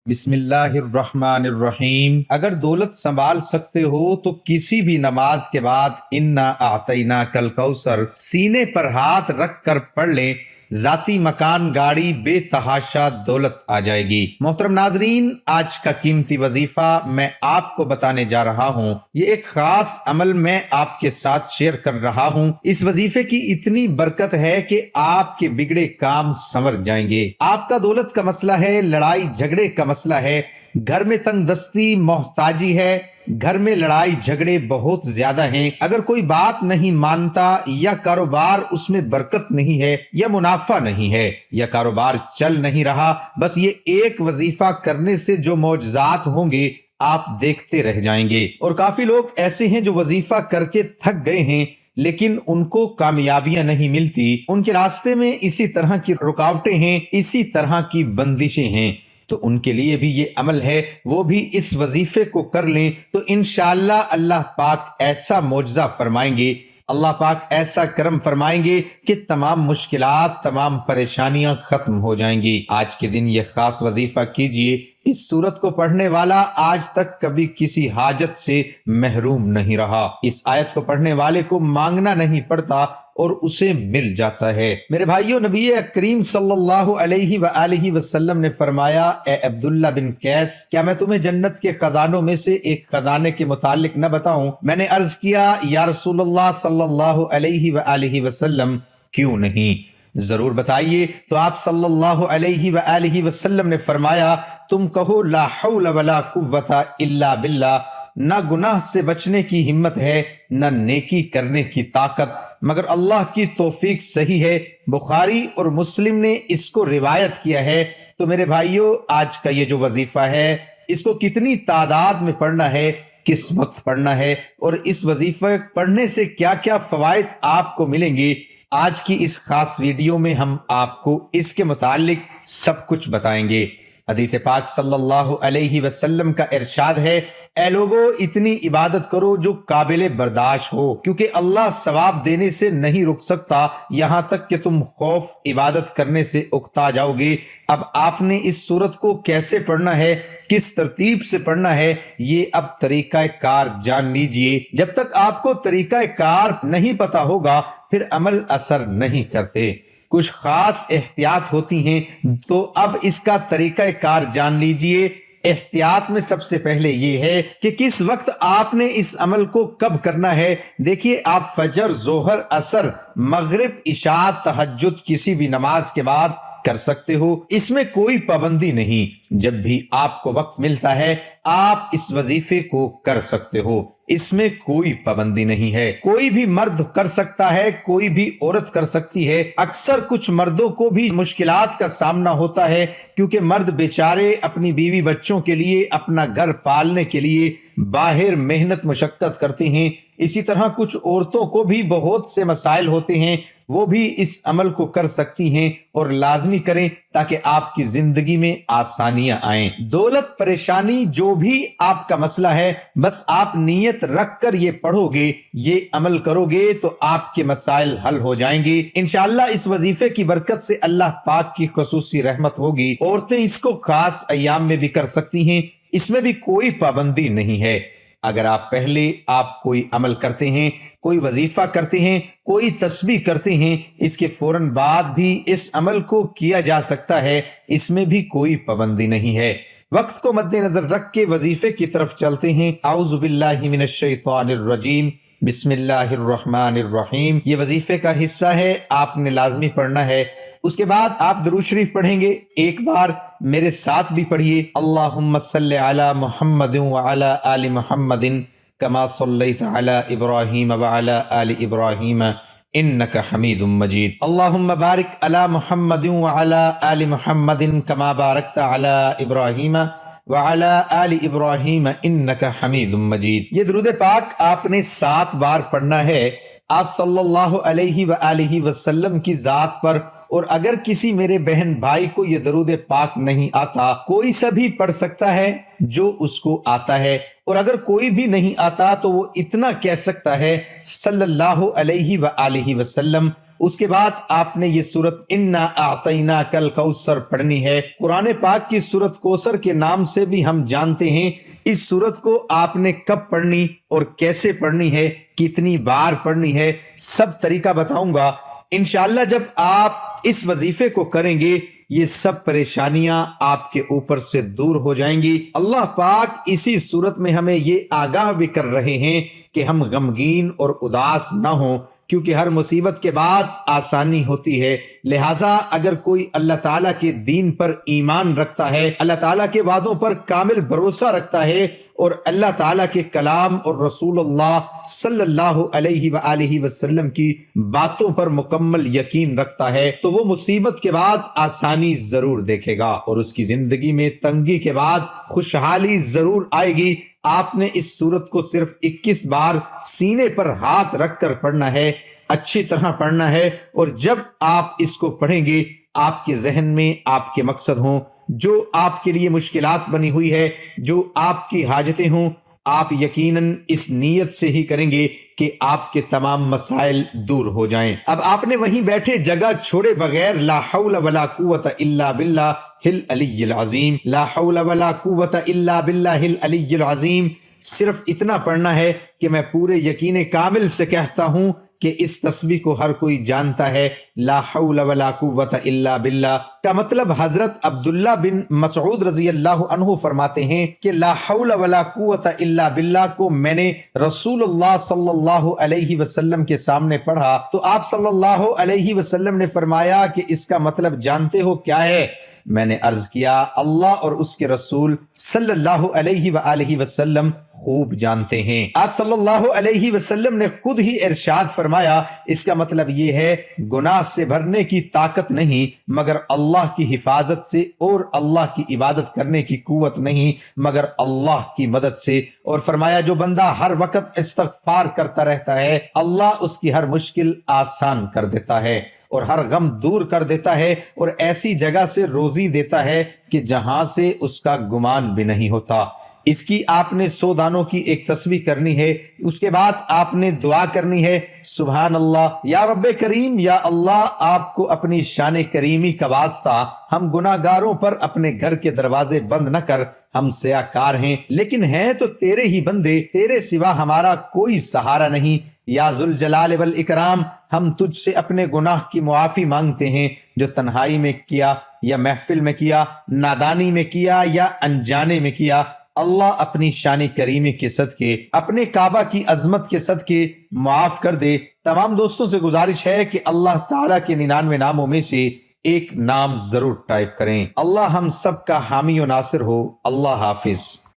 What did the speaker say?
بسم اللہ الرحمن الرحیم۔ اگر دولت سنبھال سکتے ہو تو کسی بھی نماز کے بعد انا اعطیناک الکوثر سینے پر ہاتھ رکھ کر پڑھ لیں، ذاتی مکان، گاڑی، بے تحاشا دولت آ جائے گی۔ محترم ناظرین، آج کا قیمتی وظیفہ میں آپ کو بتانے جا رہا ہوں۔ یہ ایک خاص عمل میں آپ کے ساتھ شیئر کر رہا ہوں۔ اس وظیفے کی اتنی برکت ہے کہ آپ کے بگڑے کام سنور جائیں گے۔ آپ کا دولت کا مسئلہ ہے، لڑائی جھگڑے کا مسئلہ ہے، گھر میں تنگ دستی، محتاجی ہے، گھر میں لڑائی جھگڑے بہت زیادہ ہیں، اگر کوئی بات نہیں مانتا، یا کاروبار اس میں برکت نہیں ہے، یا منافع نہیں ہے، یا کاروبار چل نہیں رہا، بس یہ ایک وظیفہ کرنے سے جو معجزات ہوں گے آپ دیکھتے رہ جائیں گے۔ اور کافی لوگ ایسے ہیں جو وظیفہ کر کے تھک گئے ہیں لیکن ان کو کامیابیاں نہیں ملتی، ان کے راستے میں اسی طرح کی رکاوٹیں ہیں، اسی طرح کی بندشیں ہیں۔ تو ان کے لیے بھی یہ عمل ہے، وہ بھی اس وظیفے کو کر لیں تو انشاءاللہ اللہ پاک ایسا معجزہ فرمائیں گے، اللہ پاک ایسا کرم فرمائیں گے کہ تمام مشکلات، تمام پریشانیاں ختم ہو جائیں گی۔ آج کے دن یہ خاص وظیفہ کیجئے۔ اس سورت کو پڑھنے والا آج تک کبھی کسی حاجت سے محروم نہیں رہا۔ اس آیت کو پڑھنے والے کو مانگنا نہیں پڑتا اور اسے مل جاتا ہے۔ میرے بھائیو، نبی کریم صلی اللہ علیہ وآلہ وسلم نے فرمایا، اے عبداللہ بن قیس، کیا میں تمہیں جنت کے خزانوں میں سے ایک خزانے کے متعلق نہ بتاؤں؟ میں نے عرض کیا، یا رسول اللہ صلی اللہ علیہ وآلہ وسلم، کیوں نہیں، ضرور بتائیے۔ تو آپ صلی اللہ علیہ وآلہ وسلم نے فرمایا، تم کہو لا حول ولا قوت الا باللہ، نہ گناہ سے بچنے کی ہمت ہے، نہ نیکی کرنے کی طاقت مگر اللہ کی توفیق صحیح ہے۔ بخاری اور مسلم نے اس کو روایت کیا ہے۔ تو میرے بھائیو، آج کا یہ جو وظیفہ ہے، اس کو کتنی تعداد میں پڑھنا ہے، کس وقت پڑھنا ہے، اور اس وظیفہ پڑھنے سے کیا کیا فوائد آپ کو ملیں گے، آج کی اس خاص ویڈیو میں ہم آپ کو اس کے متعلق سب کچھ بتائیں گے۔ حدیث پاک صلی اللہ علیہ وسلم کا ارشاد ہے، اے لوگو، اتنی عبادت کرو جو قابل برداشت ہو، کیونکہ اللہ ثواب دینے سے نہیں رک سکتا یہاں تک کہ تم خوف عبادت کرنے سے اکتا جاؤ گے۔ اب آپ نے اس سورت کو کیسے پڑھنا ہے، کس ترتیب سے پڑھنا ہے، یہ اب طریقہ کار جان لیجئے۔ جب تک آپ کو طریقہ کار نہیں پتا ہوگا پھر عمل اثر نہیں کرتے۔ کچھ خاص احتیاط ہوتی ہیں، تو اب اس کا طریقہ کار جان لیجئے۔ احتیاط میں سب سے پہلے یہ ہے کہ کس وقت آپ نے اس عمل کو کب کرنا ہے۔ دیکھیے، آپ فجر، ظہر، عصر، مغرب، عشاء، تہجد کسی بھی نماز کے بعد کر سکتے ہو، اس میں کوئی پابندی نہیں۔ جب بھی آپ کو وقت ملتا ہے آپ اس وظیفے کو کر سکتے ہو، اس میں کوئی پابندی نہیں ہے۔ کوئی بھی مرد کر سکتا ہے، کوئی بھی عورت کر سکتی ہے۔ اکثر کچھ مردوں کو بھی مشکلات کا سامنا ہوتا ہے، کیونکہ مرد بیچارے اپنی بیوی بچوں کے لیے، اپنا گھر پالنے کے لیے باہر محنت مشقت کرتے ہیں۔ اسی طرح کچھ عورتوں کو بھی بہت سے مسائل ہوتے ہیں، وہ بھی اس عمل کو کر سکتی ہیں، اور لازمی کریں تاکہ آپ کی زندگی میں آسانیاں آئیں۔ دولت، پریشانی، جو بھی آپ کا مسئلہ ہے، بس آپ نیت رکھ کر یہ پڑھو گے، یہ عمل کرو گے تو آپ کے مسائل حل ہو جائیں گے انشاءاللہ۔ اس وظیفے کی برکت سے اللہ پاک کی خصوصی رحمت ہوگی۔ عورتیں اس کو خاص ایام میں بھی کر سکتی ہیں، اس میں بھی کوئی پابندی نہیں ہے۔ اگر آپ کوئی عمل کرتے ہیں، کوئی وظیفہ کرتے ہیں، کوئی تسبیح کرتے ہیں، اس کے فوراً بعد بھی اس عمل کو کیا جا سکتا ہے، اس میں بھی کوئی پابندی نہیں ہے۔ وقت کو مد نظر رکھ کے وظیفے کی طرف چلتے ہیں۔ اعوذ باللہ من الشیطان الرجیم، بسم اللہ الرحمن الرحیم۔ یہ وظیفے کا حصہ ہے، آپ نے لازمی پڑھنا ہے۔ اس کے بعد آپ درود شریف پڑھیں گے، ایک بار میرے ساتھ بھی پڑھیے، اللہم صلی علی محمد وعلی آل محمد کما صلیت علی ابراہیم وعلی آل ابراہیم انک حمید مجید، اللہم بارک علی محمد وعلی آل محمد کما بارکت علی ابراہیم وعلی آل ابراہیم انک حمید مجید۔ یہ درود پاک آپ نے 7 بار پڑھنا ہے، آپ صلی اللہ علیہ وآلہ وسلم کی ذات پر۔ اور اگر کسی میرے بہن بھائی کو یہ درود پاک نہیں آتا، کوئی سا بھی پڑھ سکتا ہے جو اس کو آتا ہے، اور اگر کوئی بھی نہیں آتا تو وہ اتنا کہہ سکتا ہے صلی اللہ علیہ وآلہ وسلم، اس کے بعد آپ نے یہ سورت انا اعطیناک الکوثر پڑھنی ہے۔ قرآن پاک کی سورت کوثر کے نام سے بھی ہم جانتے ہیں۔ اس سورت کو آپ نے کب پڑھنی اور کیسے پڑھنی ہے، کتنی بار پڑھنی ہے، سب طریقہ بتاؤں گا انشاءاللہ۔ جب آپ اس وظیفے کو کریں گے یہ سب پریشانیاں آپ کے اوپر سے دور ہو جائیں گی۔ اللہ پاک اسی صورت میں ہمیں یہ آگاہ بھی کر رہے ہیں کہ ہم غمگین اور اداس نہ ہوں، کیونکہ ہر مصیبت کے بعد آسانی ہوتی ہے۔ لہٰذا اگر کوئی اللہ تعالیٰ کے دین پر ایمان رکھتا ہے، اللہ تعالیٰ کے وعدوں پر کامل بھروسہ رکھتا ہے اور اللہ تعالیٰ کے کلام اور رسول اللہ صلی اللہ علیہ وآلہ وسلم کی باتوں پر مکمل یقین رکھتا ہے، تو وہ مصیبت کے بعد آسانی ضرور دیکھے گا اور اس کی زندگی میں تنگی کے بعد خوشحالی ضرور آئے گی۔ آپ نے اس سورت کو صرف 21 بار سینے پر ہاتھ رکھ کر پڑھنا ہے، اچھی طرح پڑھنا ہے، اور جب آپ اس کو پڑھیں گے آپ کے ذہن میں آپ کے مقصد ہوں، جو آپ کے لیے مشکلات بنی ہوئی ہے، جو آپ کی حاجتیں ہوں، آپ یقیناً اس نیت سے ہی کریں گے کہ آپ کے تمام مسائل دور ہو جائیں۔ اب آپ نے وہیں بیٹھے جگہ چھوڑے بغیر لا حول ولا قوت الا باللہ العلی العظیم، لا حول ولا قوت الا باللہ العلی العظیم، صرف اتنا پڑھنا ہے کہ میں پورے یقین کامل سے کہتا ہوں کہ اس تسبیح کو ہر کوئی جانتا ہے۔ لا حول ولا قوت الا باللہ کا مطلب حضرت عبداللہ بن مسعود رضی اللہ عنہ فرماتے ہیں کہ لا حول ولا قوت الا باللہ کو میں نے رسول اللہ صلی اللہ علیہ وسلم کے سامنے پڑھا تو آپ صلی اللہ علیہ وسلم نے فرمایا کہ اس کا مطلب جانتے ہو کیا ہے؟ میں نے عرض کیا اللہ اور اس کے رسول صلی اللہ علیہ وآلہ وسلم خوب جانتے ہیں۔ آپ صلی اللہ علیہ وسلم نے خود ہی ارشاد فرمایا اس کا مطلب یہ ہے گناہ سے بھرنے کی طاقت نہیں مگر اللہ کی حفاظت سے، اور اللہ کی عبادت کرنے کی قوت نہیں مگر اللہ کی مدد سے، اور فرمایا جو بندہ ہر وقت استغفار کرتا رہتا ہے اللہ اس کی ہر مشکل آسان کر دیتا ہے اور ہر غم دور کر دیتا ہے اور ایسی جگہ سے روزی دیتا ہے کہ جہاں سے اس کا گمان بھی نہیں ہوتا۔ اس کی آپ نے 100 دانوں کی ایک تسبیح کرنی ہے، اس کے بعد آپ نے دعا کرنی ہے سبحان اللہ یا رب کریم، یا اللہ آپ کو اپنی شان کریمی کا واسطہ ہم گناہ گاروں پر اپنے گھر کے دروازے بند نہ کر، ہم سیاکار ہیں لیکن ہیں تو تیرے ہی بندے، تیرے سوا ہمارا کوئی سہارا نہیں، یا ذوالجلال والاکرام ہم تجھ سے اپنے گناہ کی معافی مانگتے ہیں جو تنہائی میں کیا یا محفل میں کیا، نادانی میں کیا یا انجانے میں کیا۔ اللہ اپنی شان کریمی کے صدقے، اپنے کعبہ کی عظمت کے صدقے معاف کر دے۔ تمام دوستوں سے گزارش ہے کہ اللہ تعالیٰ کے 99 ناموں میں سے ایک نام ضرور ٹائپ کریں۔ اللہ ہم سب کا حامی و ناصر ہو۔ اللہ حافظ۔